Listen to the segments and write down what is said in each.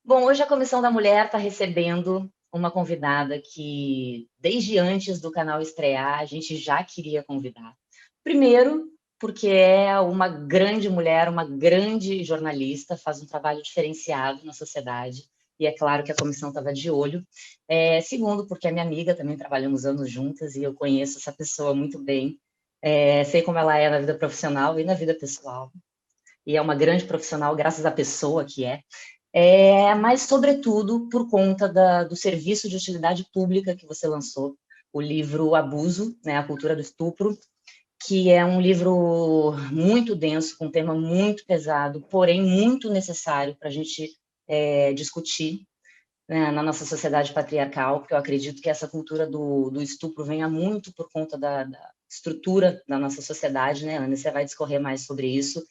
Bom, hoje a Comissão da Mulher está recebendo uma convidada que, desde antes do canal estrear, a gente já queria convidar. Primeiro, porque é uma grande mulher, uma grande jornalista, faz um trabalho diferenciado na sociedade, e é claro que a comissão estava de olho. Segundo, porque é minha amiga, também trabalhamos anos juntas, e eu conheço essa pessoa muito bem. Sei como ela é na vida profissional e na vida pessoal. E é uma grande profissional, graças à pessoa que é. Mas, sobretudo, por conta do serviço de utilidade pública que você lançou, o livro Abuso, né, A Cultura do Estupro, que é um livro muito denso, com um tema muito pesado, porém muito necessário para a gente discutir, né, na nossa sociedade patriarcal, porque eu acredito que essa cultura do estupro venha muito por conta da estrutura da nossa sociedade, né, Ana? Você vai discorrer mais sobre isso.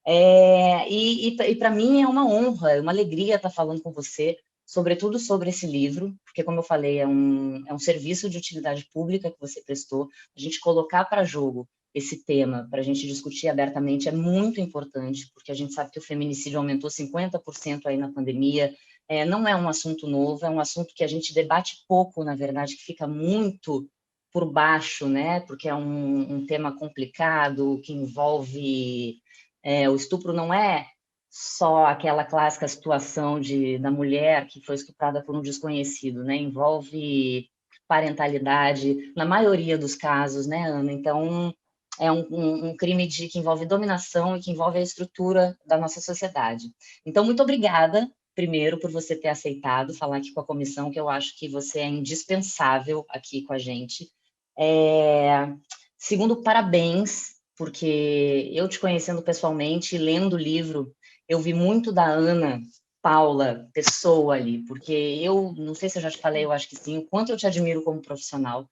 E para mim é uma honra, é uma alegria estar falando com você, sobretudo sobre esse livro, porque, como eu falei, é um serviço de utilidade pública que você prestou. A gente colocar para jogo esse tema, para a gente discutir abertamente, é muito importante, porque a gente sabe que o feminicídio aumentou 50% aí na pandemia. Não é um assunto novo, é um assunto que a gente debate pouco, na verdade, que fica muito por baixo, né? Porque é um tema complicado, que envolve... o estupro não é só aquela clássica situação da mulher que foi estuprada por um desconhecido, né? Envolve parentalidade, na maioria dos casos, né, Ana? Então, é um crime que envolve dominação e que envolve a estrutura da nossa sociedade. Então, muito obrigada, primeiro, por você ter aceitado falar aqui com a comissão, que eu acho que você é indispensável aqui com a gente. É, Segundo, parabéns, porque eu te conhecendo pessoalmente, lendo o livro, eu vi muito da Ana Paula, pessoa ali, porque eu, não sei se eu já te falei, eu acho que sim, o quanto eu te admiro como profissional.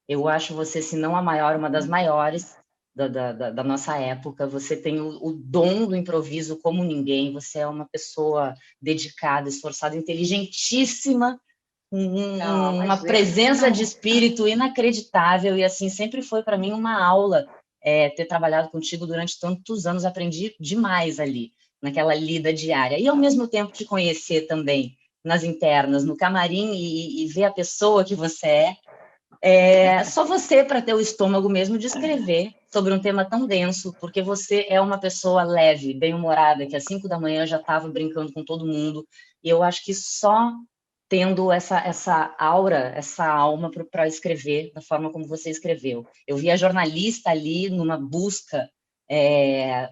Eu acho você, se não a maior, uma das maiores da nossa época. Você tem o dom do improviso como ninguém. Você é uma pessoa dedicada, esforçada, inteligentíssima, Não, uma imagina. presença de espírito inacreditável. E assim, sempre foi para mim uma aula ter trabalhado contigo durante tantos anos. Aprendi demais ali, naquela lida diária. E ao mesmo tempo te conhecer também nas internas, no camarim e ver a pessoa que você é. Só você para ter o estômago mesmo de escrever sobre um tema tão denso, porque você é uma pessoa leve, bem-humorada, que às 5 da manhã já estava brincando com todo mundo. E eu acho que só tendo essa aura, essa alma para escrever da forma como você escreveu. Eu vi a jornalista ali numa busca é,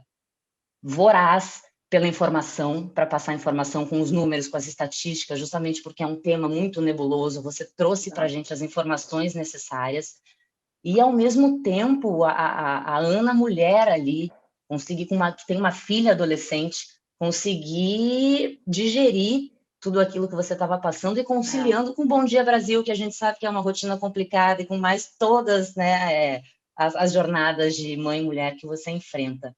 voraz pela informação, para passar informação com os números, com as estatísticas, justamente porque é um tema muito nebuloso. Você trouxe para a gente as informações necessárias e, ao mesmo tempo, a Ana, mulher ali, conseguir, que tem uma filha adolescente, conseguir digerir tudo aquilo que você estava passando e É. conciliando com o Bom Dia Brasil, que a gente sabe que é uma rotina complicada, e com mais todas, né, as jornadas de mãe e mulher que você enfrenta.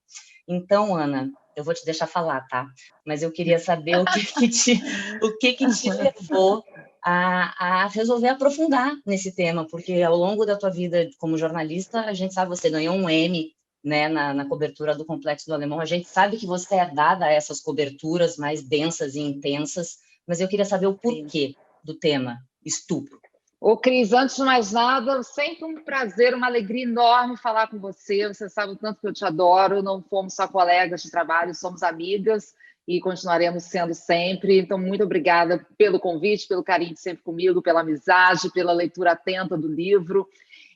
Então, Ana, eu vou te deixar falar, tá? Mas eu queria saber o que que te levou a resolver aprofundar nesse tema, porque ao longo da tua vida como jornalista, a gente sabe, você ganhou um Emmy, né, na cobertura do Complexo do Alemão, a gente sabe que você é dada a essas coberturas mais densas e intensas, mas eu queria saber o Sim. porquê do tema estupro. Ô, Cris, antes de mais nada, sempre um prazer, uma alegria enorme falar com você. Você sabe o tanto que eu te adoro. Não fomos só colegas de trabalho, somos amigas e continuaremos sendo sempre. Então, muito obrigada pelo convite, pelo carinho de sempre comigo, pela amizade, pela leitura atenta do livro.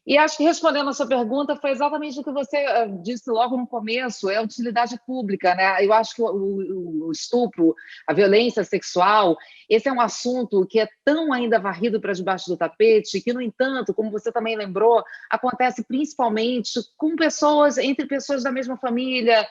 E acho que respondendo a sua pergunta foi exatamente o que você disse logo no começo, é utilidade pública, né? Eu acho que o estupro, a violência sexual, esse é um assunto que é tão ainda varrido para debaixo do tapete, que, no entanto, como você também lembrou, acontece principalmente com pessoas, entre pessoas da mesma família,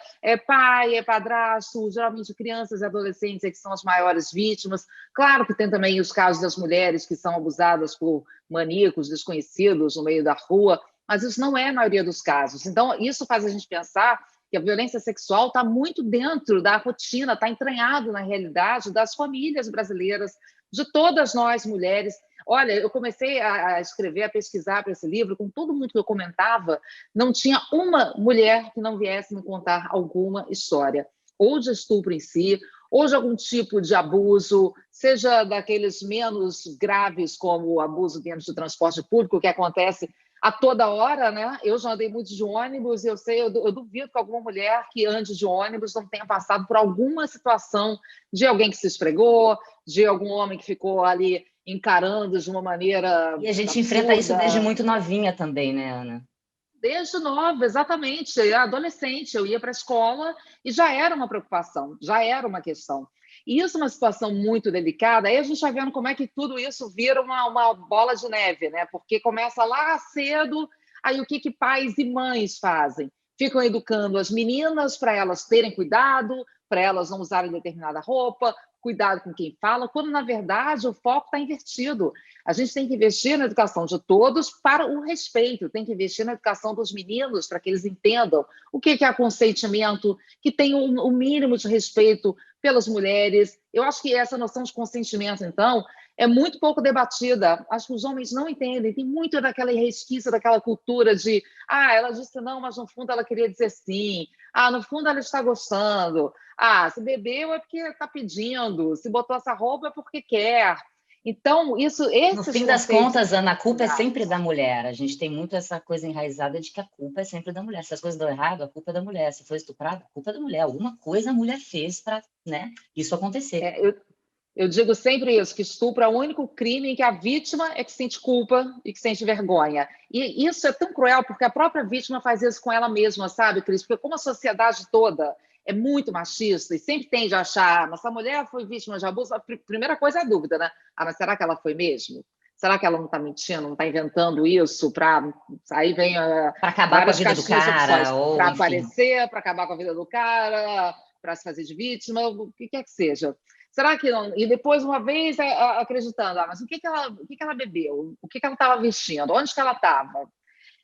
pai, padrasto, geralmente crianças e adolescentes que são as maiores vítimas. Claro que tem também os casos das mulheres que são abusadas por maníacos desconhecidos no meio da rua, mas isso não é a maioria dos casos. Então, isso faz a gente pensar que a violência sexual está muito dentro da rotina, está entranhado na realidade das famílias brasileiras, de todas nós mulheres. Olha, eu comecei a escrever, a pesquisar para esse livro, com todo mundo que eu comentava, não tinha uma mulher que não viesse me contar alguma história, ou de estupro em si, ou de algum tipo de abuso, seja daqueles menos graves, como o abuso dentro do transporte público, que acontece a toda hora, né? Eu já andei muito de ônibus e eu duvido que alguma mulher que ande de ônibus não tenha passado por alguma situação de alguém que se esfregou, de algum homem que ficou ali encarando de uma maneira E a gente enfrenta isso desde absurda. muito novinha também, né, Ana? Desde nova, exatamente. Adolescente, eu ia para a escola e já era uma preocupação, já era uma questão. E isso é uma situação muito delicada. Aí a gente está vendo como é que tudo isso vira uma bola de neve, né? Porque começa lá cedo, aí o que, que pais e mães fazem? Ficam educando as meninas para elas terem cuidado, para elas não usarem determinada roupa, cuidado com quem fala, quando na verdade o foco está invertido. A gente tem que investir na educação de todos para o respeito, tem que investir na educação dos meninos para que eles entendam o que é consentimento, que tenham o mínimo de respeito pelas mulheres. Eu acho que essa noção de consentimento, então, é muito pouco debatida. Acho que os homens não entendem. Tem muito daquela resquício, daquela cultura de ela disse não, mas no fundo ela queria dizer sim. No fundo ela está gostando. Se bebeu é porque está pedindo. Se botou essa roupa é porque quer. Então, No esses fim das conceitos contas, Ana, a culpa é sempre mudados. da mulher. A gente tem muito essa coisa enraizada de que a culpa é sempre da mulher. Se as coisas dão errado, a culpa é da mulher. Se foi estuprada, a culpa é da mulher. Alguma coisa a mulher fez para, né, isso acontecer. Eu digo sempre isso, que estupro é o único crime em que a vítima é que sente culpa e que sente vergonha. E isso é tão cruel, porque a própria vítima faz isso com ela mesma, sabe, Cris? Porque como a sociedade toda é muito machista e sempre tende a achar, mas essa mulher foi vítima de abuso, a primeira coisa é a dúvida, né? Mas será que ela foi mesmo? Será que ela não está mentindo, não está inventando isso para... Aí vem Para acabar com a várias vida do caixinhas de opções. cara, ou Para enfim. aparecer, para acabar com a vida do cara, para se fazer de vítima, o que quer que seja. Será que não? E depois, uma vez, acreditando, mas o que ela bebeu? O que ela estava vestindo? Onde que ela estava?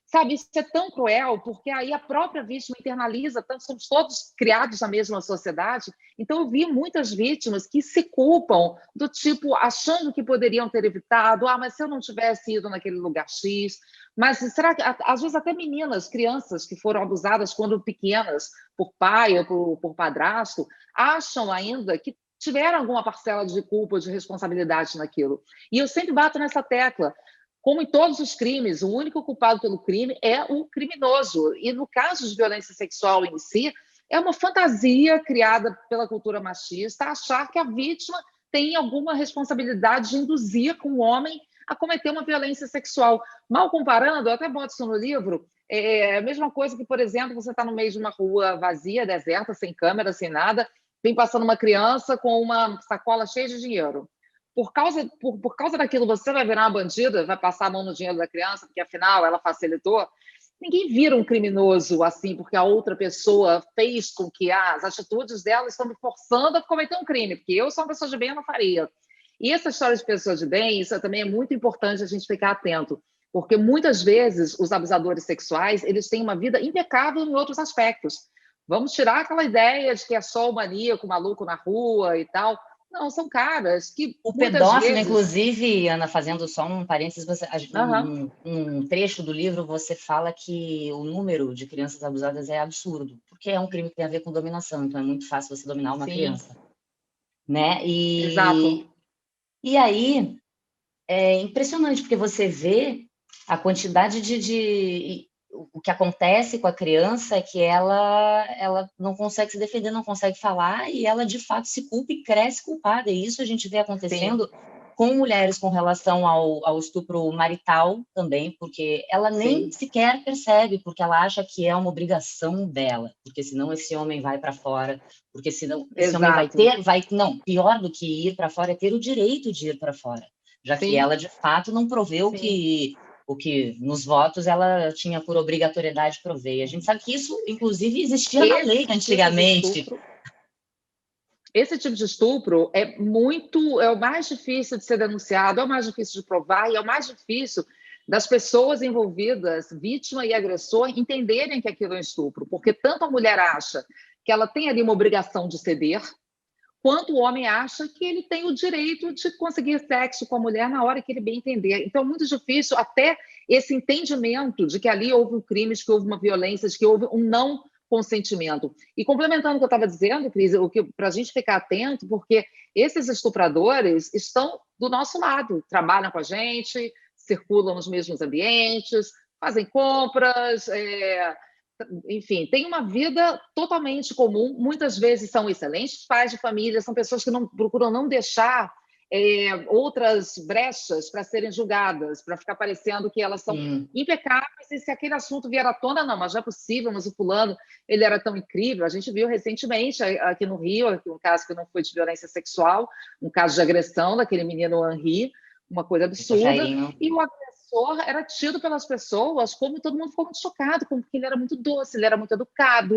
Sabe, isso é tão cruel, porque aí a própria vítima internaliza, tanto somos todos criados na mesma sociedade. Então, eu vi muitas vítimas que se culpam do tipo, achando que poderiam ter evitado, mas se eu não tivesse ido naquele lugar X. Mas será que, às vezes, até meninas, crianças que foram abusadas quando pequenas, por pai ou por padrasto, acham ainda que tiveram alguma parcela de culpa, de responsabilidade naquilo. E eu sempre bato nessa tecla. Como em todos os crimes, o único culpado pelo crime é o criminoso. E no caso de violência sexual em si, é uma fantasia criada pela cultura machista achar que a vítima tem alguma responsabilidade de induzir o homem a cometer uma violência sexual. Mal comparando, eu até boto isso no livro, é a mesma coisa que, por exemplo, você está no meio de uma rua vazia, deserta, sem câmera, sem nada, vem passando uma criança com uma sacola cheia de dinheiro. Por causa daquilo, você vai virar uma bandida, vai passar a mão no dinheiro da criança, porque afinal ela facilitou. Ninguém vira um criminoso assim, porque a outra pessoa fez com que as atitudes dela estão me forçando a cometer um crime, porque eu sou uma pessoa de bem, eu não faria. E essa história de pessoa de bem, isso também é muito importante a gente ficar atento, porque muitas vezes os abusadores sexuais, eles têm uma vida impecável em outros aspectos. Vamos tirar aquela ideia de que é só o maníaco, o maluco na rua e tal. Não, são caras que O muitas pedófilo, vezes... inclusive, Ana, fazendo só um parênteses, Uhum. um trecho do livro, você fala que o número de crianças abusadas é absurdo, porque é um crime que tem a ver com dominação, então é muito fácil você dominar uma Sim, criança, né? exato. E aí é impressionante, porque você vê a quantidade o que acontece com a criança é que ela não consegue se defender, não consegue falar, e ela de fato se culpa e cresce culpada. E isso a gente vê Sim, acontecendo com mulheres com relação ao estupro marital também, porque ela nem sim, sequer percebe, porque ela acha que é uma obrigação dela, porque senão esse homem vai para fora, porque senão esse homem exato. não, pior do que ir para fora é ter o direito de ir para fora, já que Sim, ela de fato não proveu sim. o que nos votos ela tinha por obrigatoriedade prover. E a gente sabe que isso, inclusive, existia na lei Esse tipo de antigamente. estupro, esse tipo de estupro é o mais difícil de ser denunciado, é o mais difícil de provar e é o mais difícil das pessoas envolvidas, vítima e agressor, entenderem que aquilo é um estupro, porque tanto a mulher acha que ela tem ali uma obrigação de ceder, quanto o homem acha que ele tem o direito de conseguir sexo com a mulher na hora que ele bem entender. Então, é muito difícil até esse entendimento de que ali houve um crime, de que houve uma violência, de que houve um não consentimento. E complementando o que eu estava dizendo, Cris, para a gente ficar atento, porque esses estupradores estão do nosso lado, trabalham com a gente, circulam nos mesmos ambientes, fazem compras, enfim, têm uma vida totalmente comum. Muitas vezes são excelentes pais de família, são pessoas que não procuram não deixar outras brechas para serem julgadas, para ficar parecendo que elas são impecáveis, e se aquele assunto vier à tona, não, mas não é possível, mas o fulano, ele era tão incrível. A gente viu recentemente aqui no Rio, um caso que não foi de violência sexual, um caso de agressão daquele menino Henri, uma coisa absurda, e o agressor era tido pelas pessoas como todo mundo ficou muito chocado, como que ele era muito doce, ele era muito educado,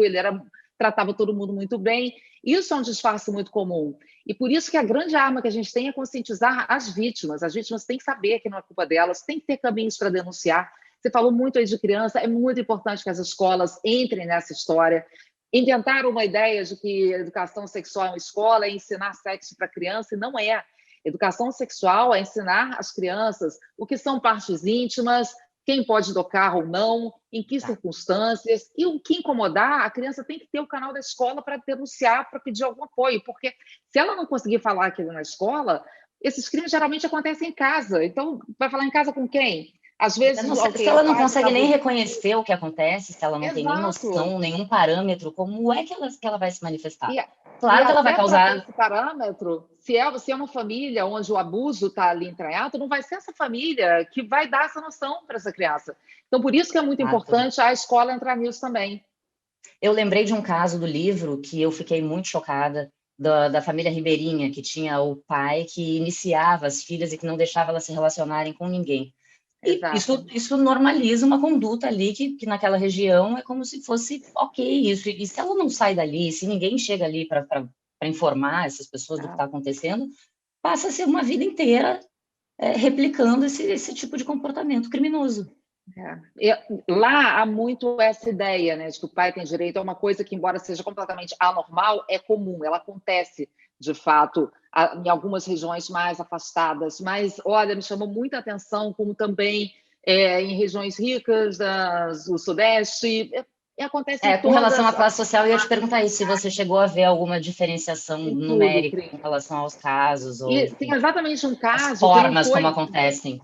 tratava todo mundo muito bem. Isso é um disfarce muito comum. E por isso que a grande arma que a gente tem é conscientizar as vítimas. As vítimas têm que saber que não é culpa delas, tem que ter caminhos para denunciar. Você falou muito aí de criança, é muito importante que as escolas entrem nessa história. Inventaram uma ideia de que educação sexual é uma escola, é ensinar sexo para criança, e não é. Educação sexual é ensinar às crianças o que são partes íntimas, quem pode tocar ou não, em que circunstâncias, e o que incomodar, a criança tem que ter o canal da escola para denunciar, para pedir algum apoio, porque se ela não conseguir falar aquilo na escola, esses crimes geralmente acontecem em casa. Então, vai falar em casa com quem? Às vezes, se ela não consegue nem reconhecer o que acontece, se ela não tem nem Exato. noção, nenhum parâmetro, como é que ela vai se manifestar? Claro que ela vai causar... Esse parâmetro, se é uma família onde o abuso está ali entranhado, não vai ser essa família que vai dar essa noção para essa criança. Então, por isso que é muito importante a escola entrar nisso também. Eu lembrei de um caso do livro que eu fiquei muito chocada, da família Ribeirinha, que tinha o pai que iniciava as filhas e que não deixava elas se relacionarem com ninguém. E isso normaliza uma conduta ali que naquela região é como se fosse ok isso. E se ela não sai dali, se ninguém chega ali para informar essas pessoas do que está acontecendo, passa a ser uma vida inteira replicando esse tipo de comportamento criminoso. Lá há muito essa ideia, né, de que o pai tem direito a uma coisa que, embora seja completamente anormal, é comum, ela acontece, de fato, em algumas regiões mais afastadas. Mas, olha, me chamou muita atenção como também em regiões ricas do Sudeste, acontece em com relação à classe social, eu ia te perguntar isso, se você chegou a ver alguma diferenciação numérica em relação aos casos, ou tem exatamente um caso as formas como acontecem.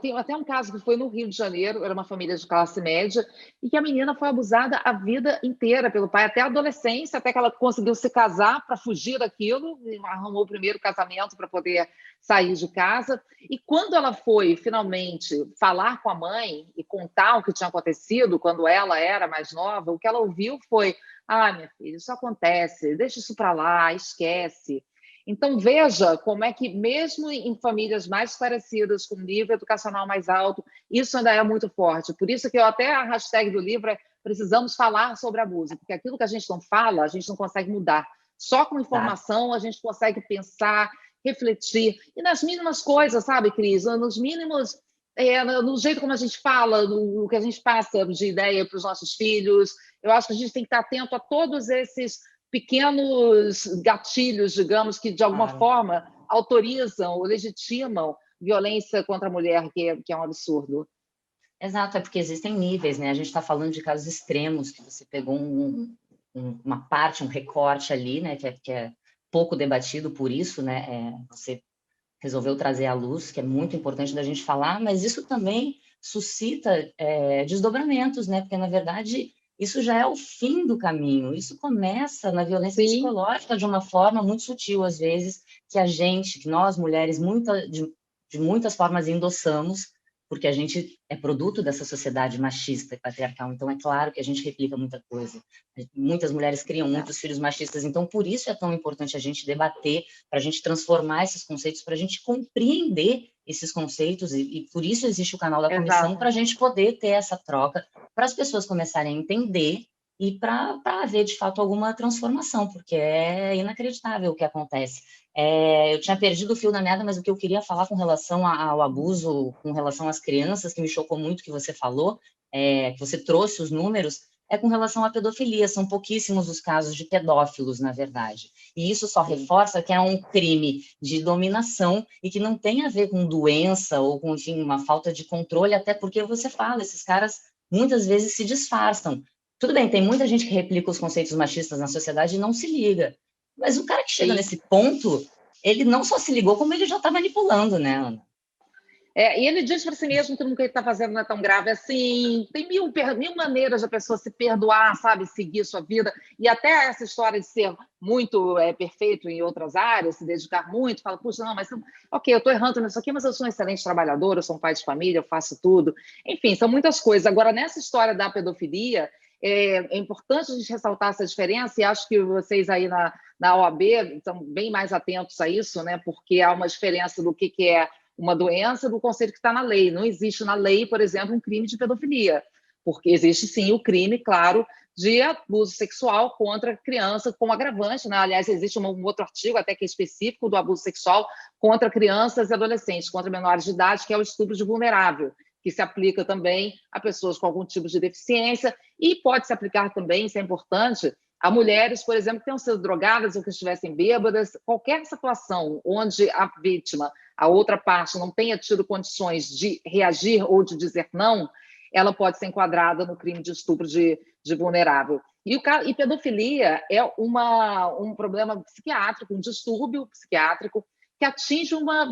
Tem até um caso que foi no Rio de Janeiro, era uma família de classe média, e que a menina foi abusada a vida inteira pelo pai, até a adolescência, até que ela conseguiu se casar para fugir daquilo, arrumou o primeiro casamento para poder sair de casa. E quando ela foi, finalmente, falar com a mãe e contar o que tinha acontecido quando ela era mais nova, o que ela ouviu foi: ah, minha filha, isso acontece, deixa isso para lá, esquece. Então, veja como é que, mesmo em famílias mais esclarecidas, com nível educacional mais alto, isso ainda é muito forte. Por isso que até a hashtag do livro é precisamos falar sobre abuso, porque aquilo que a gente não fala, a gente não consegue mudar. Só com informação a gente consegue pensar, refletir. E nas mínimas coisas, sabe, Cris? Nos mínimos, no jeito como a gente fala, no que a gente passa de ideia para os nossos filhos. Eu acho que a gente tem que estar atento a todos esses pequenos gatilhos, digamos, que de alguma forma autorizam ou legitimam violência contra a mulher, que é um absurdo. Exato, é porque existem níveis, né? A gente está falando de casos extremos, que você pegou uma parte, um recorte ali, né? Que é pouco debatido por isso, né? Você resolveu trazer à luz, que é muito importante da gente falar, mas isso também suscita desdobramentos, né? Porque, na verdade, isso já é o fim do caminho. Isso começa na violência psicológica de uma forma muito sutil, às vezes, que nós, mulheres, de muitas formas endossamos, porque a gente é produto dessa sociedade machista e patriarcal. Então, é claro que a gente replica muita coisa. Muitas mulheres criam muitos filhos machistas. Então, por isso é tão importante a gente debater, para a gente transformar esses conceitos, para a gente compreender esses conceitos. E por isso existe o canal da comissão, para a gente poder ter essa troca, para as pessoas começarem a entender e para haver, de fato, alguma transformação, porque é inacreditável o que acontece. Eu tinha perdido o fio da meada, mas o que eu queria falar com relação ao abuso, com relação às crianças, que me chocou muito que você falou, que você trouxe os números, é com relação à pedofilia. São pouquíssimos os casos de pedófilos, na verdade. E isso só reforça que é um crime de dominação e que não tem a ver com doença ou com, enfim, uma falta de controle, até porque você fala, esses caras muitas vezes se disfarçam. Tudo bem, tem muita gente que replica os conceitos machistas na sociedade e não se liga. Mas o cara que chega nesse ponto, ele não só se ligou, como ele já está manipulando, né, Ana? E ele diz para si mesmo que o que ele está fazendo não é tão grave assim. Tem mil maneiras da pessoa se perdoar, sabe? Seguir sua vida. E até essa história de ser muito perfeito em outras áreas, se dedicar muito, fala, puxa, não, mas ok, eu estou errando nisso aqui, mas eu sou um excelente trabalhador, eu sou um pai de família, eu faço tudo. Enfim, são muitas coisas. Agora, nessa história da pedofilia, é importante a gente ressaltar essa diferença, e acho que vocês aí na OAB estão bem mais atentos a isso, né? Porque há uma diferença do que é uma doença do conceito que está na lei. Não existe na lei, por exemplo, um crime de pedofilia, porque existe sim o crime, claro, de abuso sexual contra criança como agravante, né? Aliás, existe um outro artigo até que é específico do abuso sexual contra crianças e adolescentes, contra menores de idade, que é o estupro de vulnerável, que se aplica também a pessoas com algum tipo de deficiência e pode se aplicar também, isso é importante, a mulheres, por exemplo, que tenham sido drogadas ou que estivessem bêbadas, qualquer situação onde a vítima, a outra parte, não tenha tido condições de reagir ou de dizer não, ela pode ser enquadrada no crime de estupro de vulnerável. E pedofilia é um problema psiquiátrico, um distúrbio psiquiátrico que atinge uma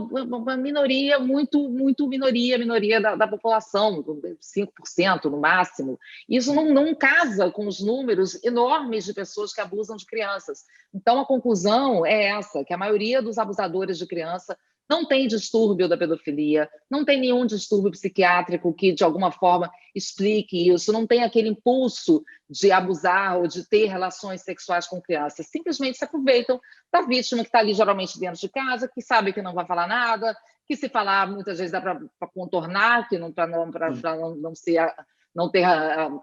minoria, minoria da população, 5% no máximo. Isso não casa com os números enormes de pessoas que abusam de crianças. Então, a conclusão é essa, que a maioria dos abusadores de criança não tem distúrbio da pedofilia, não tem nenhum distúrbio psiquiátrico que, de alguma forma, explique isso, não tem aquele impulso de abusar ou de ter relações sexuais com crianças. Simplesmente se aproveitam da vítima que está ali, geralmente, dentro de casa, que sabe que não vai falar nada, que se falar, muitas vezes dá para contornar, para não ser... não ter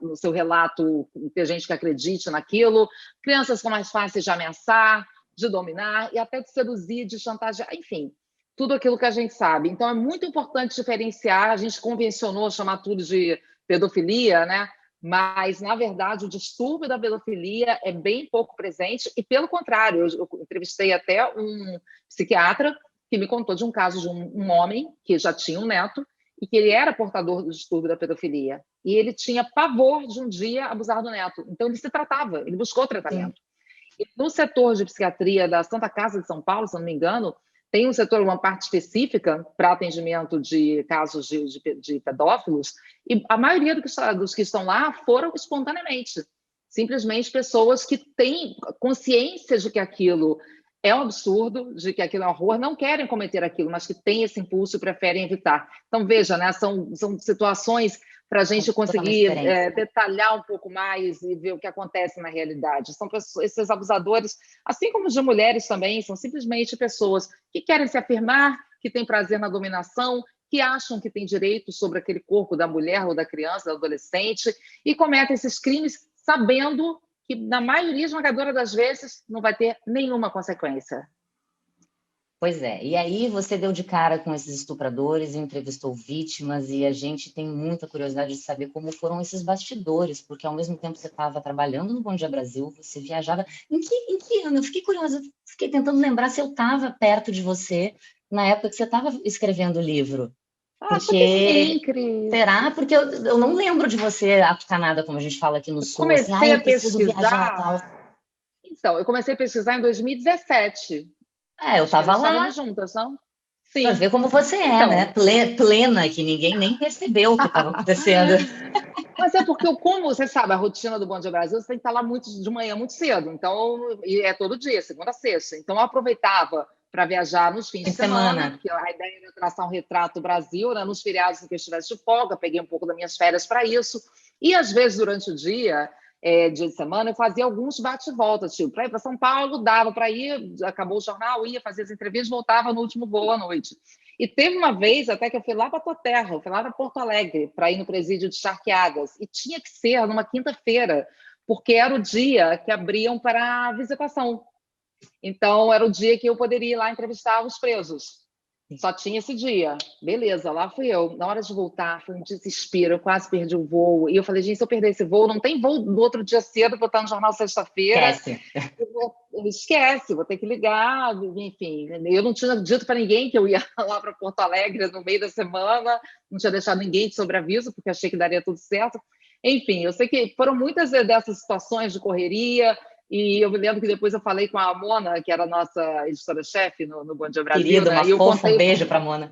no seu relato, ter gente que acredite naquilo. Crianças são mais fáceis de ameaçar, de dominar e até de seduzir, de chantagear, enfim, tudo aquilo que a gente sabe. Então, é muito importante diferenciar. A gente convencionou chamar tudo de pedofilia, né? Mas, na verdade, o distúrbio da pedofilia é bem pouco presente e, pelo contrário, eu entrevistei até um psiquiatra que me contou de um caso de um homem que já tinha um neto e que ele era portador do distúrbio da pedofilia. E ele tinha pavor de um dia abusar do neto. Então, ele se tratava, ele buscou tratamento. E no setor de psiquiatria da Santa Casa de São Paulo, se não me engano, tem um setor, uma parte específica para atendimento de casos de pedófilos, e a maioria dos que estão lá foram espontaneamente. Simplesmente pessoas que têm consciência de que aquilo é um absurdo, de que aquilo é um horror, não querem cometer aquilo, mas que têm esse impulso e preferem evitar. Então, veja, né, são situações para a gente conseguir detalhar um pouco mais e ver o que acontece na realidade. São pessoas, esses abusadores, assim como os de mulheres também, são simplesmente pessoas que querem se afirmar, que têm prazer na dominação, que acham que têm direito sobre aquele corpo da mulher ou da criança, do adolescente, e cometem esses crimes sabendo que, na maioria esmagadora das vezes, não vai ter nenhuma consequência. Pois é, e aí você deu de cara com esses estupradores, entrevistou vítimas, e a gente tem muita curiosidade de saber como foram esses bastidores, porque ao mesmo tempo você estava trabalhando no Bom Dia Brasil, você viajava. Em que ano? Eu fiquei curiosa, fiquei tentando lembrar se eu estava perto de você na época que você estava escrevendo o livro. Acho que sim, Cris. Será? Porque eu não lembro de você atucanada, como a gente fala aqui no Sul. Comecei a preciso viajar, tal. Então, eu comecei a pesquisar em 2017. Eu estava lá. Estávamos juntas, não? Sim. Para ver como você é, então, né? Plena, que ninguém nem percebeu o que estava acontecendo. Mas é porque, como você sabe, a rotina do Bom Dia Brasil, você tem que estar lá de manhã muito cedo. Então, e é todo dia, segunda a sexta. Então, eu aproveitava para viajar nos fins de semana, porque a ideia era traçar um retrato do Brasil, né? Nos feriados em que eu estivesse de folga, peguei um pouco das minhas férias para isso. E, às vezes, durante o dia de semana, eu fazia alguns bate-voltas, tipo, para ir para São Paulo, dava para ir, acabou o jornal, ia fazer as entrevistas, voltava no último voo à noite. E teve uma vez até que eu fui lá para a tua terra, eu fui lá para Porto Alegre, para ir no presídio de Charqueadas, e tinha que ser numa quinta-feira, porque era o dia que abriam para visitação. Então, era o dia que eu poderia ir lá entrevistar os presos. Só tinha esse dia. Beleza, lá fui eu. Na hora de voltar, foi um desespero, eu quase perdi o voo. E eu falei, gente, se eu perder esse voo, não tem voo no outro dia cedo para eu estar no jornal sexta-feira. Esquece, vou ter que ligar, enfim. Eu não tinha dito para ninguém que eu ia lá para Porto Alegre no meio da semana, não tinha deixado ninguém de sobreaviso, porque achei que daria tudo certo. Enfim, eu sei que foram muitas dessas situações de correria, e eu me lembro que depois eu falei com a Mona, que era a nossa editora-chefe no Bom Dia Brasil, Querida, uma né? E eu fofa, um contei, beijo para Mona.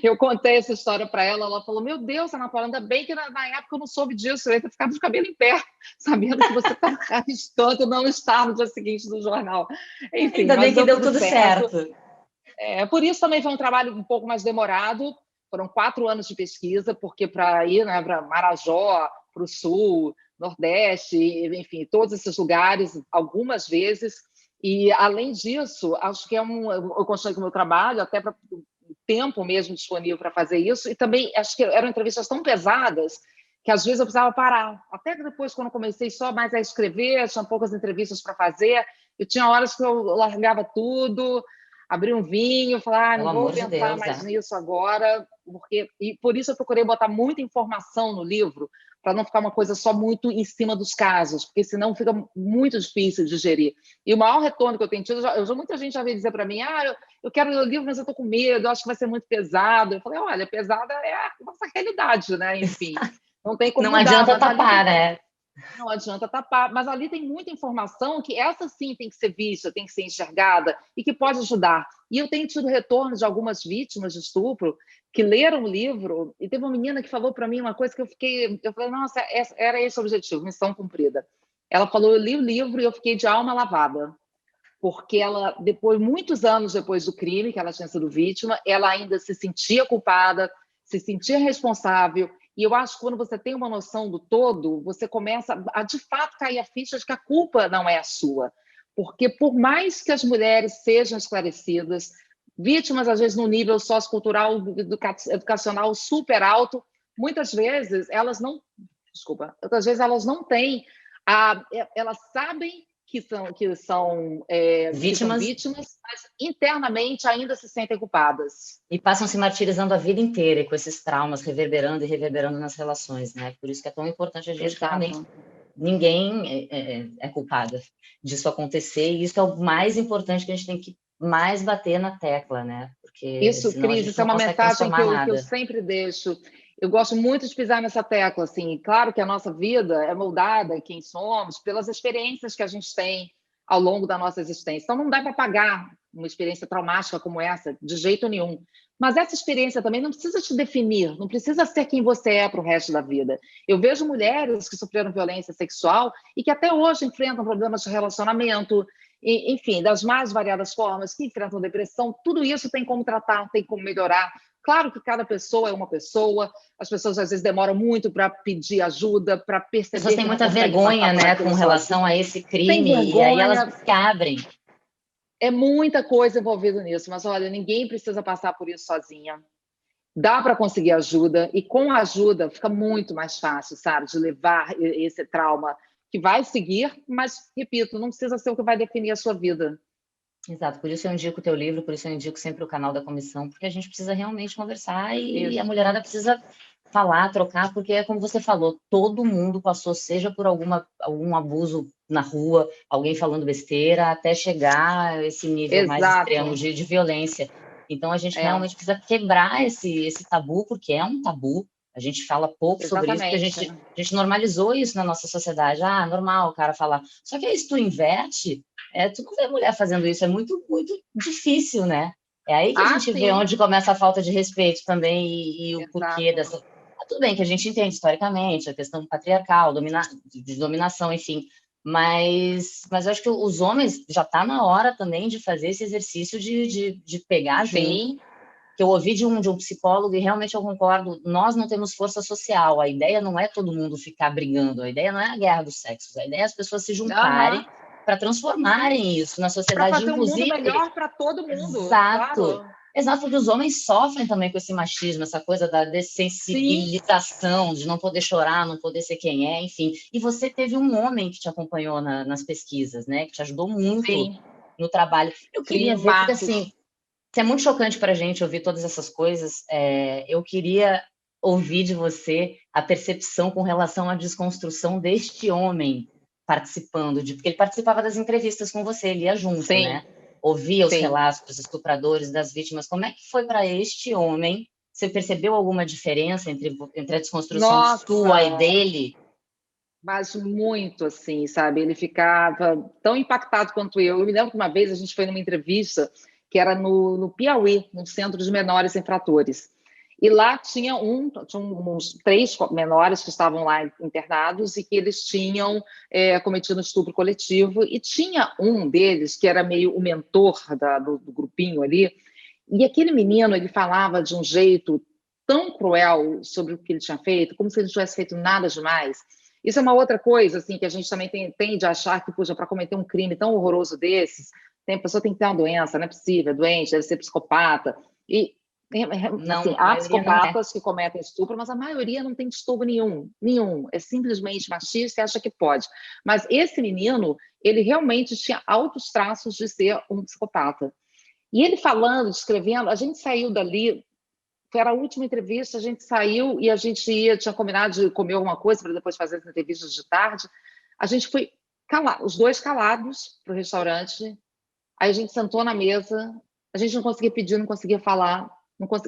eu contei essa história para ela, ela falou: Meu Deus, Ana Paula, ainda bem que na época eu não soube disso, eu ia ter ficado de cabelo em pé, sabendo que você está arriscando não estar no dia seguinte do jornal. Enfim, Ainda bem mas que deu deu tudo tudo certo. certo. Por isso também foi um trabalho um pouco mais demorado, foram 4 anos de pesquisa, porque para ir, né, para Marajó, para o Sul, Nordeste, enfim, todos esses lugares, algumas vezes. E, além disso, acho que eu continuei com o meu trabalho, até para o tempo mesmo disponível para fazer isso, e também acho que eram entrevistas tão pesadas que às vezes eu precisava parar. Até que depois, quando comecei só mais a escrever, tinha poucas entrevistas para fazer, eu tinha horas que eu largava tudo, abrir um vinho, falar, Pelo não vou amor de pensar Deus, mais nisso agora, e por isso eu procurei botar muita informação no livro, para não ficar uma coisa só muito em cima dos casos, porque senão fica muito difícil de digerir. E o maior retorno que eu tenho tido, muita gente já veio dizer para mim, eu quero ler o livro, mas eu estou com medo, eu acho que vai ser muito pesado. Eu falei, olha, pesada é a nossa realidade, né? Enfim, não tem como não mudar, adianta mas ali tapar, né? não adianta tapar, mas ali tem muita informação que essa sim tem que ser vista, tem que ser enxergada e que pode ajudar. E eu tenho tido retorno de algumas vítimas de estupro que leram o livro, e teve uma menina que falou para mim uma coisa que eu falei, nossa, era esse o objetivo, missão cumprida. Ela falou, eu li o livro e eu fiquei de alma lavada, porque ela, muitos anos depois do crime, que ela tinha sido vítima, ela ainda se sentia culpada, se sentia responsável, e eu acho que quando você tem uma noção do todo, você começa a, de fato, cair a ficha de que a culpa não é a sua. Porque por mais que as mulheres sejam esclarecidas, vítimas, às vezes, no nível sociocultural, educacional super alto, muitas vezes elas não... Desculpa. Muitas vezes elas não têm... elas sabem que são Vítimas vítimas, mas internamente ainda se sentem culpadas. e passam se martirizando a vida inteira e com esses traumas reverberando e reverberando nas relações, né? Por isso que é tão importante a gente realmente... Exato. Ninguém é culpada disso acontecer, e isso é o mais importante que a gente tem que mais bater na tecla, né? Porque Isso, senão a Cris, gente isso é não uma consegue mensagem que transformar eu nada. sempre deixo. Eu gosto muito de pisar nessa tecla, assim. Claro que a nossa vida é moldada em quem somos pelas experiências que a gente tem ao longo da nossa existência. Então, não dá para pagar uma experiência traumática como essa, de jeito nenhum. Mas essa experiência também não precisa te definir, não precisa ser quem você é para o resto da vida. Eu vejo mulheres que sofreram violência sexual e que até hoje enfrentam problemas de relacionamento, enfim, das mais variadas formas, que enfrentam depressão. Tudo isso tem como tratar, tem como melhorar. Claro que cada pessoa é uma pessoa, as pessoas às vezes demoram muito para pedir ajuda, para As pessoas perceber têm que não muita conseguem passar vergonha, por né, aquilo com sozinho. relação a esse Tem crime, e aí elas vergonha, se abrem. é muita coisa envolvida nisso, mas olha, ninguém precisa passar por isso sozinha. Dá para conseguir ajuda, e com a ajuda fica muito mais fácil, sabe, de levar esse trauma, que vai seguir, mas, repito, não precisa ser o que vai definir a sua vida. Exato, por isso eu indico o teu livro, por isso eu indico sempre o canal da comissão, porque a gente precisa realmente conversar e a Isso. mulherada precisa falar, trocar, porque é como você falou, todo mundo passou, seja por algum abuso na rua, alguém falando besteira, até chegar a esse nível mais extremo Exato. de violência. Então a gente É, realmente precisa quebrar esse tabu, porque é um tabu. A gente fala pouco sobre isso, porque exatamente. a gente normalizou isso na nossa sociedade. Ah, normal o cara falar. Só que aí se tu inverte, tu não vê mulher fazendo isso, é muito, muito difícil, né? É aí que a Ah, gente vê sim, onde começa a falta de respeito também e o porquê exato. dessa. Tudo bem que a gente entende historicamente a questão patriarcal, de dominação, enfim, mas eu acho que os homens já está na hora também de fazer esse exercício de pegar junto, Sim, que eu ouvi de um psicólogo e realmente eu concordo, nós não temos força social, a ideia não é todo mundo ficar brigando, a ideia não é a guerra dos sexos, a ideia é as pessoas se juntarem aham, para transformarem isso na para sociedade, fazer um mundo inclusive. melhor para todo mundo, Exato. claro. Exato, porque os homens sofrem também com esse machismo, essa coisa da Sim, dessensibilização, de não poder chorar, não poder ser quem é, enfim. E você teve um homem que te acompanhou nas pesquisas, né? Que te ajudou muito sim, no trabalho. Eu sim, queria o ver, porque Marcos. assim, é muito chocante para a gente ouvir todas essas coisas. Eu queria ouvir de você a percepção com relação à desconstrução deste homem participando, porque ele participava das entrevistas com você, ele ia junto, Sim, né? Ouvia os sim. relatos dos estupradores, das vítimas. Como é que foi para este homem Você percebeu alguma diferença entre a desconstrução sua e Nossa, dele? mas muito assim, sabe? Ele ficava tão impactado quanto eu. Eu me lembro que uma vez a gente foi numa entrevista que era no Piauí, no Centro de Menores Infratores. E lá tinha uns três menores que estavam lá internados e que eles tinham cometido um estupro coletivo. E tinha um deles que era meio o mentor do grupinho ali. E aquele menino, ele falava de um jeito tão cruel sobre o que ele tinha feito, como se ele não tivesse feito nada demais. Isso é uma outra coisa, assim, que a gente também tende a achar que, puxa, para cometer um crime tão horroroso desses, a pessoa tem que ter uma doença, não é possível, é doente, deve ser psicopata. E, assim, Não, a há maioria não é. psicopatas que cometem estupro, mas a maioria não tem distúrbio nenhum, nenhum. É simplesmente machista e acha que pode. Mas esse menino, ele realmente tinha altos traços de ser um psicopata. E ele falando, escrevendo, a gente saiu dali, era a última entrevista, a gente saiu e a gente tinha combinado de comer alguma coisa para depois fazer as entrevistas de tarde. A gente foi os dois calados para o restaurante, aí a gente sentou na mesa, a gente não conseguia pedir, não conseguia falar,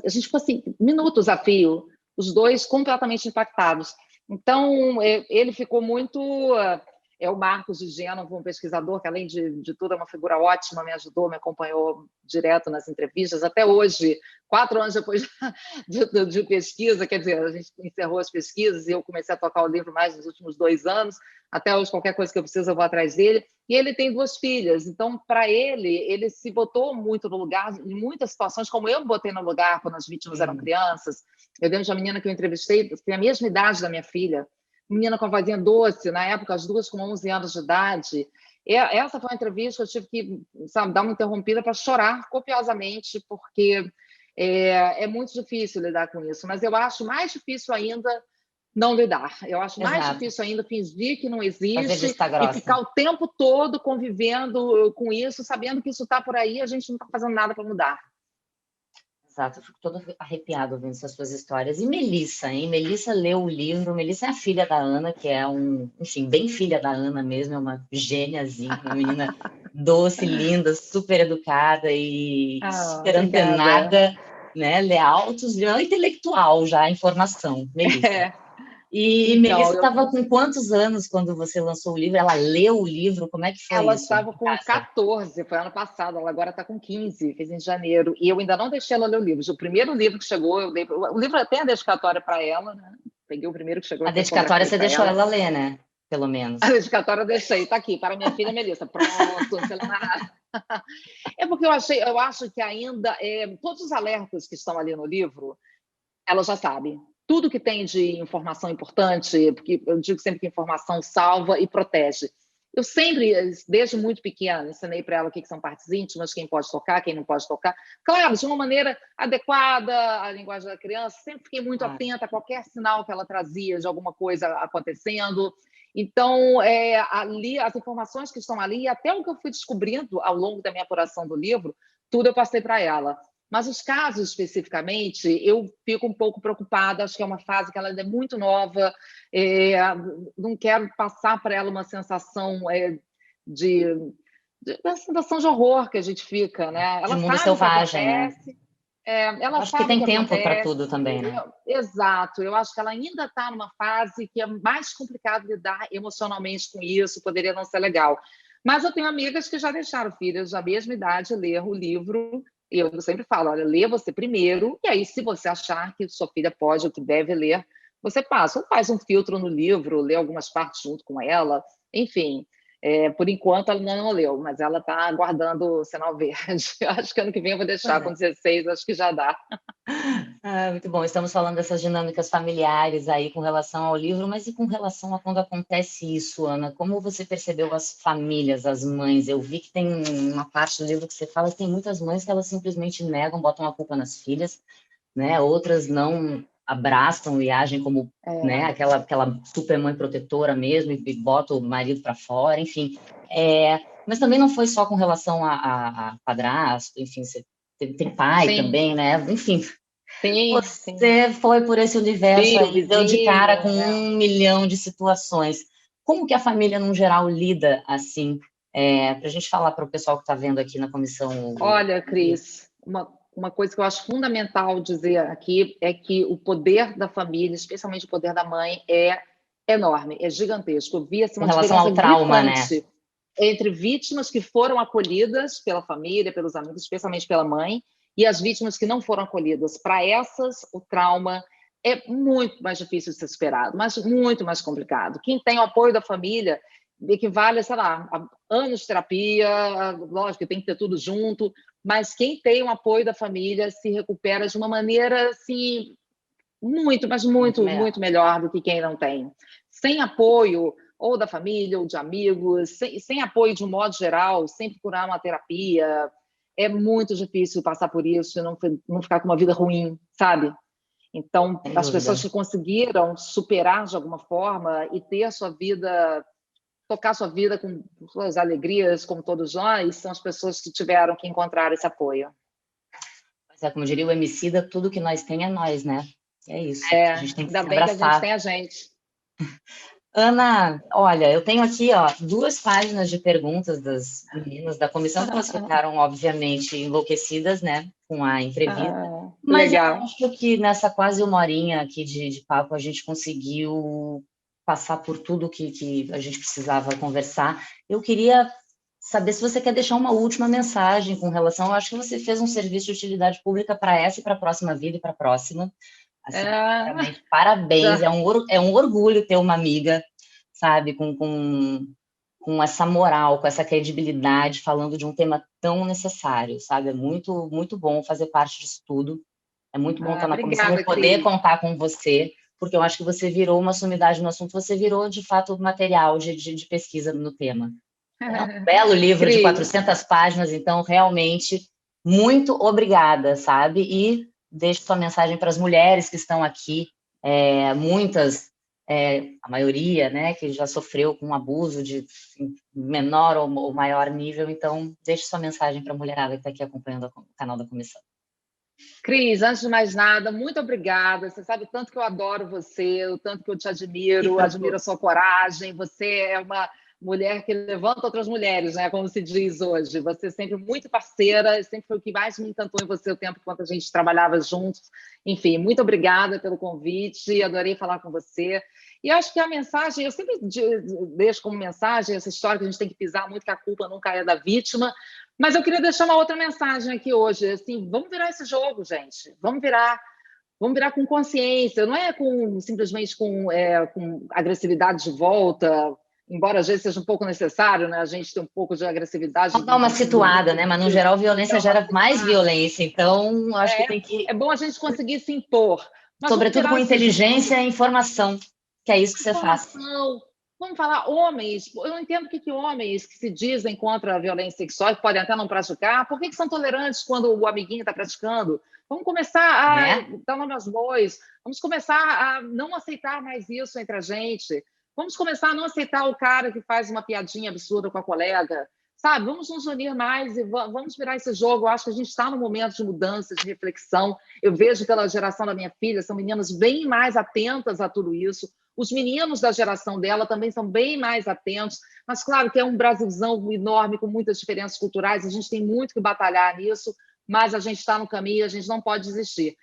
a gente ficou assim, minutos a fio, os dois completamente impactados. Então, ele ficou muito. O Marcos de Gênova, um pesquisador que, além de tudo, é uma figura ótima, me ajudou, me acompanhou direto nas entrevistas. Até hoje, 4 anos depois de pesquisa, quer dizer, a gente encerrou as pesquisas e eu comecei a tocar o livro mais nos últimos 2 anos. Até hoje, qualquer coisa que eu preciso, eu vou atrás dele. E ele tem 2 filhas, então, para ele se botou muito no lugar, em muitas situações, como eu me botei no lugar quando as vítimas eram crianças. Eu lembro de uma menina que eu entrevistei, que tem a mesma idade da minha filha, menina com a vozinha doce, na época, as duas com 11 anos de idade. Essa foi uma entrevista que eu tive que, sabe, dar uma interrompida para chorar copiosamente, porque é muito difícil lidar com isso. Mas eu acho mais difícil ainda não lidar. Eu acho mais Exato. difícil ainda fingir que não Fazer existe vista e grossa. ficar o tempo todo convivendo com isso, sabendo que isso está por aí, a gente não está fazendo nada para mudar. Exato, eu fico toda arrepiada ouvindo essas suas histórias. E Melissa, hein? Melissa leu o livro. Melissa é a filha da Ana, que é enfim, bem filha da Ana mesmo, é uma gêniazinha, uma menina doce, linda, super educada e Ah, super obrigada. antenada, né? Lê altos, lê intelectual já, a informação, Melissa. É, E então, Melissa estava com quantos anos quando você lançou o livro? Ela leu o livro? Como é que foi ela isso estava em com casa? 14, foi ano passado, ela agora está com 15, fez em janeiro. E eu ainda não deixei ela ler o livro. O primeiro livro que chegou, eu dei. O livro tem a dedicatória para ela, né? Peguei o primeiro que chegou A e dedicatória psicografei você para deixou ela. ela ler, né? Pelo A menos. dedicatória eu deixei, está aqui, para minha filha Melissa. Pronto, não sei lá nada. É porque eu acho que ainda todos os alertas que estão ali no livro, ela já sabe. Tudo que tem de informação importante, porque eu digo sempre que informação salva e protege. Eu sempre, desde muito pequena, ensinei para ela o que são partes íntimas, quem pode tocar, quem não pode tocar. Claro, de uma maneira adequada à linguagem da criança, sempre fiquei muito Ah, atenta a qualquer sinal que ela trazia de alguma coisa acontecendo. Então, ali, as informações que estão ali, e até o que eu fui descobrindo ao longo da minha apuração do livro, tudo eu passei para ela. Mas os casos especificamente, eu fico um pouco preocupada, acho que é uma fase que ela ainda é muito nova, é, não quero passar para ela uma sensação de, uma sensação de horror que a gente fica, né? de Ela mundo sabe o que selvagem, né? acontece, Eu ela acho que sabe o tem que tempo para acontece, tudo também, né? exato, eu acho que ela ainda está numa fase que é mais complicado lidar emocionalmente com isso, poderia não ser legal. Mas eu tenho amigas que já deixaram filhas da mesma idade ler o livro, e eu sempre falo, olha, lê você primeiro, e aí se você achar que sua filha pode ou que deve ler, você passa, ou faz um filtro no livro, lê algumas partes junto com ela, enfim. Por enquanto ela não leu, mas ela está aguardando o sinal verde. Acho que ano que vem eu vou Pois deixar com é. 16, acho que já dá. Ah, muito bom. Estamos falando dessas dinâmicas familiares aí com relação ao livro, mas e com relação a quando acontece isso, Ana? Como você percebeu as famílias, as mães? Eu vi que tem uma parte do livro que você fala que tem muitas mães que elas simplesmente negam, botam a culpa nas filhas, né? Outras não abraçam e agem como, né, É, aquela super mãe protetora mesmo e bota o marido para fora, enfim. Mas também não foi só com relação a padrasto, enfim, você tem pai sim, também, né? Enfim, sim, sim. você foi por esse universo Tio, aí, deu de cara com vizinho, 1 milhão de situações. Como que a família, no geral, lida assim? Para a gente falar para o pessoal que está vendo aqui na comissão. Olha, Cris, uma coisa que eu acho fundamental dizer aqui é que o poder da família, especialmente o poder da mãe, é enorme, é gigantesco. Eu vi assim, Com uma relação diferença ao trauma, né? gritante entre vítimas que foram acolhidas pela família, pelos amigos, especialmente pela mãe, e as vítimas que não foram acolhidas. Para essas, o trauma é muito mais difícil de ser superado, mas muito mais complicado. Quem tem o apoio da família equivale, sei lá, a anos de terapia, lógico que tem que ter tudo junto, mas quem tem o apoio da família se recupera de uma maneira assim, muito, mas Muito muito, melhor. muito melhor do que quem não tem. Sem apoio, ou da família, ou de amigos, sem apoio de um modo geral, sem procurar uma terapia, é muito difícil passar por isso e não ficar com uma vida ruim, sabe? Então, Sem as dúvida. pessoas que conseguiram superar de alguma forma e ter a sua vida, tocar sua vida com suas alegrias, como todos nós, são as pessoas que tiveram que encontrar esse apoio. Mas é, como diria o Emicida, tudo que nós tem é nós, né? É isso. A gente tem que Ainda se bem que a gente abraçar. tem a gente. Ana, olha, eu tenho aqui, ó, 2 páginas de perguntas das meninas da comissão, que elas ficaram, obviamente, enlouquecidas, né, com a entrevista, mas eu Legal. acho que nessa quase 1 horinha aqui de papo a gente conseguiu passar por tudo que a gente precisava conversar. Eu queria saber se você quer deixar uma última mensagem com relação, eu acho que você fez um serviço de utilidade pública para essa e para a próxima vida e para a próxima. Assim, É, realmente, parabéns. já. É um orgulho ter uma amiga, sabe, com essa moral, com essa credibilidade, falando de um tema tão necessário, sabe? É muito, muito bom fazer parte disso tudo. É muito bom estar na comissão e Obrigada, poder Cris. contar com você, porque eu acho que você virou uma sumidade no assunto, você virou, de fato, material de pesquisa no tema. É um belo livro de Cris, 400 páginas, então, realmente, muito obrigada, sabe? E deixo sua mensagem para as mulheres que estão aqui, muitas, a maioria, né, que já sofreu com abuso de menor ou maior nível, então, deixe sua mensagem para a mulherada que está aqui acompanhando o canal da comissão. Cris, antes de mais nada, muito obrigada. Você sabe o tanto que eu adoro você, o tanto que eu te admiro, admiro a sua coragem. Você é uma mulher que levanta outras mulheres, né? Como se diz hoje. Você é sempre muito parceira, sempre foi o que mais me encantou em você o tempo enquanto a gente trabalhava juntos. Enfim, muito obrigada pelo convite, adorei falar com você. E acho que a mensagem, eu sempre deixo como mensagem essa história que a gente tem que pisar muito, que a culpa nunca é da vítima. Mas eu queria deixar uma outra mensagem aqui hoje, assim, vamos virar esse jogo, gente. Vamos virar com consciência, não é simplesmente com agressividade de volta, embora às vezes seja um pouco necessário, né? A gente ter um pouco de agressividade Vamos dar uma do situada, né? Mas, no geral, violência gera mais violência, então acho que tem que, é bom a gente conseguir se impor, mas vamos sobretudo com virar esse jogo. inteligência e informação, que é isso que você faz. Informação. Vamos falar, homens, eu não entendo que homens que se dizem contra a violência sexual, que podem até não praticar, por que são tolerantes quando o amiguinho está praticando? Vamos começar a Né? dar nome aos bois, vamos começar a não aceitar mais isso entre a gente, vamos começar a não aceitar o cara que faz uma piadinha absurda com a colega, sabe? Vamos nos unir mais e vamos virar esse jogo. Eu acho que a gente está num momento de mudança, de reflexão. Eu vejo pela geração da minha filha, são meninas bem mais atentas a tudo isso. Os meninos da geração dela também são bem mais atentos, mas claro que é um Brasilzão enorme, com muitas diferenças culturais, a gente tem muito que batalhar nisso, mas a gente está no caminho, a gente não pode desistir.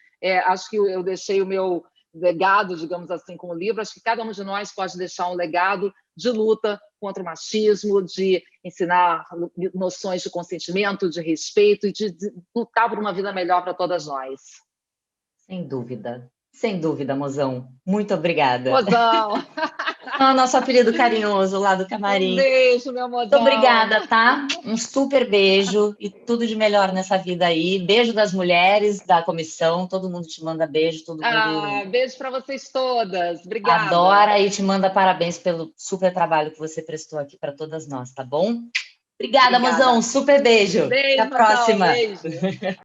Acho que eu deixei o meu legado, digamos assim, com o livro, acho que cada um de nós pode deixar um legado de luta contra o machismo, de ensinar noções de consentimento, de respeito e de lutar por uma vida melhor para todas nós. Sem dúvida, mozão. Muito obrigada. Mozão! Ah, nosso apelido carinhoso lá do Um camarim. beijo, meu Muito mozão! obrigada, tá? Um super beijo e tudo de melhor nessa vida aí. Beijo das mulheres da comissão, todo mundo te manda beijo, todo mundo Beijo para vocês todas. Obrigada. adora e te manda parabéns pelo super trabalho que você prestou aqui para todas nós, tá bom? Obrigada, mozão. Obrigada. Super beijo. Até a Beijo, mozão. próxima. Beijo.